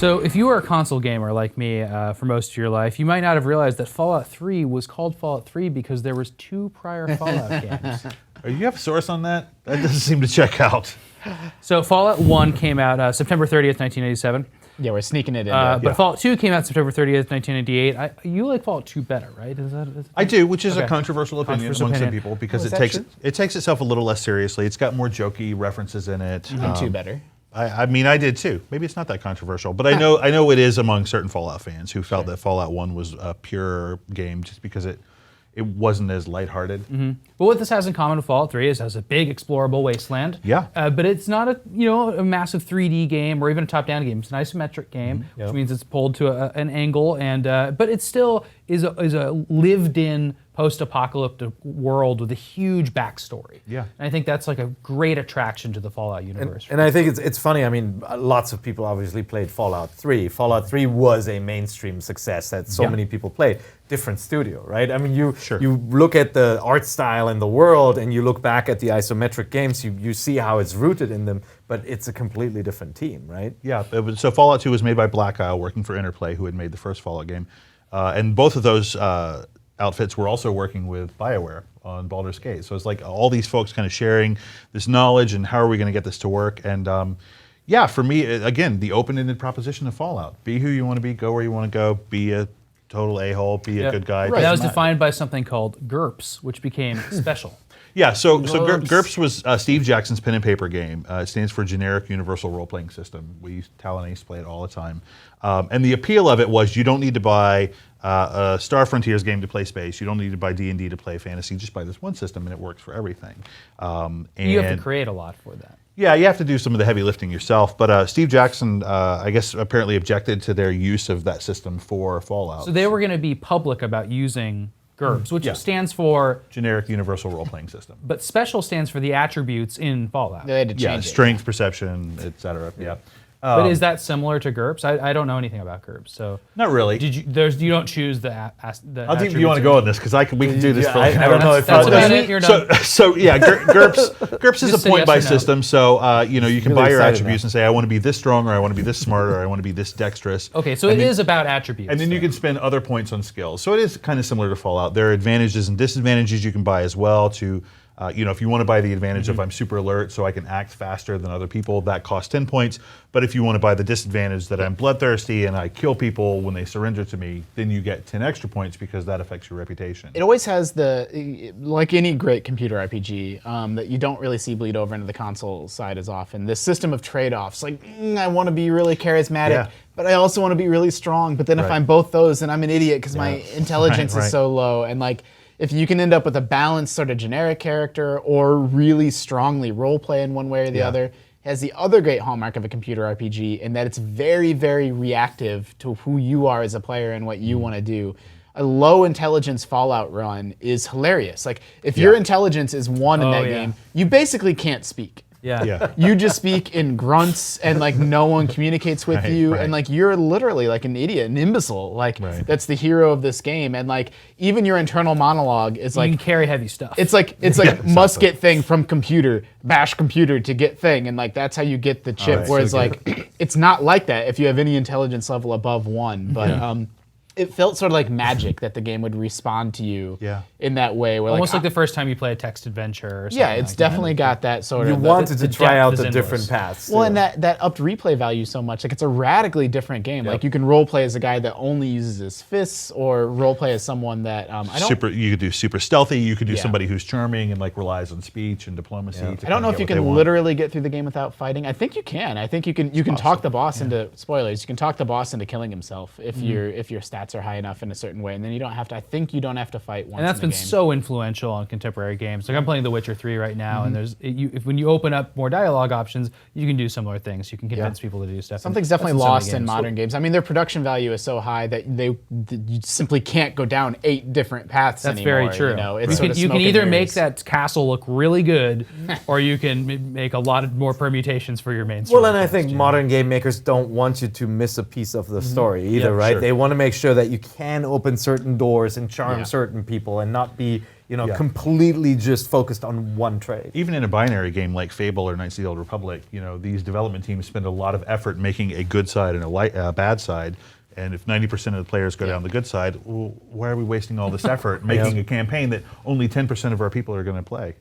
So if you were a console gamer like me for most of your life, you might not have realized that Fallout 3 was called Fallout 3 because there was 2 prior Fallout games. You have a source on that? That doesn't seem to check out. So Fallout 1 came out September 30th, 1987. Yeah, we're sneaking it in. But Fallout 2 came out September 30th, 1998. You like Fallout 2 better, right? I do, which is a controversial opinion among some people because it takes itself a little less seriously. It's got more jokey references in it. You think 2 better? I mean, I did too. Maybe it's not that controversial, but I know it is among certain Fallout fans who felt that Fallout 1 was a pure game just because it wasn't as lighthearted. But what this has in common with Fallout 3 is it has a big explorable wasteland. Yeah. But it's not a massive 3D game or even a top-down game. It's an isometric game, which means it's pulled to an angle, and but it still is a lived-in post-apocalyptic world with a huge backstory. Yeah. And I think that's like a great attraction to the Fallout universe. And I think it's funny. I mean, lots of people obviously played Fallout 3. Fallout 3 was a mainstream success that so many people played. Different studio, right? I mean, you look at the art style in the world and you look back at the isometric games, you see how it's rooted in them, but it's a completely different team, right? Yeah, so Fallout 2 was made by Black Isle, working for Interplay, who had made the first Fallout game. And both of those outfits were also working with BioWare on Baldur's Gate. So it's like all these folks kind of sharing this knowledge and how are we going to get this to work. And yeah, for me, again, the open-ended proposition of Fallout. Be who you want to be, go where you want to go, be a total a-hole, be a good guy. Right. That was defined by something called GURPS, which became special. Yeah, so GURPS was Steve Jackson's pen and paper game. It stands for Generic Universal Role-Playing System. Tal and Ace play it all the time. And the appeal of it was you don't need to buy a Star Frontiers game to play space. You don't need to buy D&D to play fantasy. Just buy this one system and it works for everything. And you have to create a lot for that. Yeah, you have to do some of the heavy lifting yourself. But Steve Jackson, I guess, apparently objected to their use of that system for Fallout. So they were going to be public about using GURPS, which stands for Generic Universal Role-Playing System. But special stands for the attributes in Fallout. They had to change it. Strength, perception, etc. Yeah. But is that similar to GURPS? I don't know anything about GURPS, so not really. You don't choose the How deep do you want to go on this? Because we can do this for I don't know if that's about it. You're done. So yeah, GURPS is a point by system. So you can really buy your excited attributes and say I want to be this strong, or I want to be this smart, or I want to be this dexterous. Okay, so it is about attributes. And then you can spend other points on skills. So it is kind of similar to Fallout. There are advantages and disadvantages you can buy as well to. If you want to buy the advantage of I'm super alert so I can act faster than other people, that costs 10 points. But if you want to buy the disadvantage that I'm bloodthirsty and I kill people when they surrender to me, then you get 10 extra points because that affects your reputation. It always has like any great computer RPG, that you don't really see bleed over into the console side as often. This system of trade-offs, like I want to be really charismatic, but I also want to be really strong. But then if I'm both those, then I'm an idiot because my intelligence is so low. And like, if you can end up with a balanced sort of generic character or really strongly role play in one way or the other, it has the other great hallmark of a computer RPG in that it's very, very reactive to who you are as a player and what you want to do. A low intelligence Fallout run is hilarious. Like if your intelligence is 1 in that game, you basically can't speak. You just speak in grunts and like no one communicates with you and like you're literally like an idiot, an imbecile. Like that's the hero of this game, and like even your internal monologue is like you can carry heavy stuff. It's like must get thing from computer, bash computer to get thing, and like that's how you get the chip. Whereas like it's not like that if you have any intelligence level above 1. But it felt sort of like magic that the game would respond to you in that way. Where almost like the first time you play a text adventure or something. Yeah, it's definitely got that sort of... You wanted to try out the different paths. Well, and that upped replay value so much. Like, it's a radically different game. Like, you can roleplay as a guy that only uses his fists, or roleplay as someone that... You could do super stealthy, you could do somebody who's charming and like relies on speech and diplomacy. I don't know if you can literally get through the game without fighting. I think you can. I think you can talk the boss into... Spoilers. You can talk the boss into killing himself if your stats are high enough in a certain way, and then you don't have to. I think you don't have to fight once. And that's been so influential on contemporary games. Like I'm playing The Witcher 3 right now, and when you open up more dialogue options, you can do similar things. You can convince people to do stuff. Something's definitely lost in modern games. I mean, their production value is so high that you simply can't go down 8 different paths anymore. That's very true. You know, you can either make that castle look really good, or you can make a lot of more permutations for your main story. Well, and I think modern game makers don't want you to miss a piece of the story either, right? They want to make sure sure that you can open certain doors and charm certain people and not be, completely just focused on one trade. Even in a binary game like Fable or Knights of the Old Republic, these development teams spend a lot of effort making a good side and a bad side. And if 90% of the players go down the good side, well, why are we wasting all this effort making a campaign that only 10% of our people are going to play?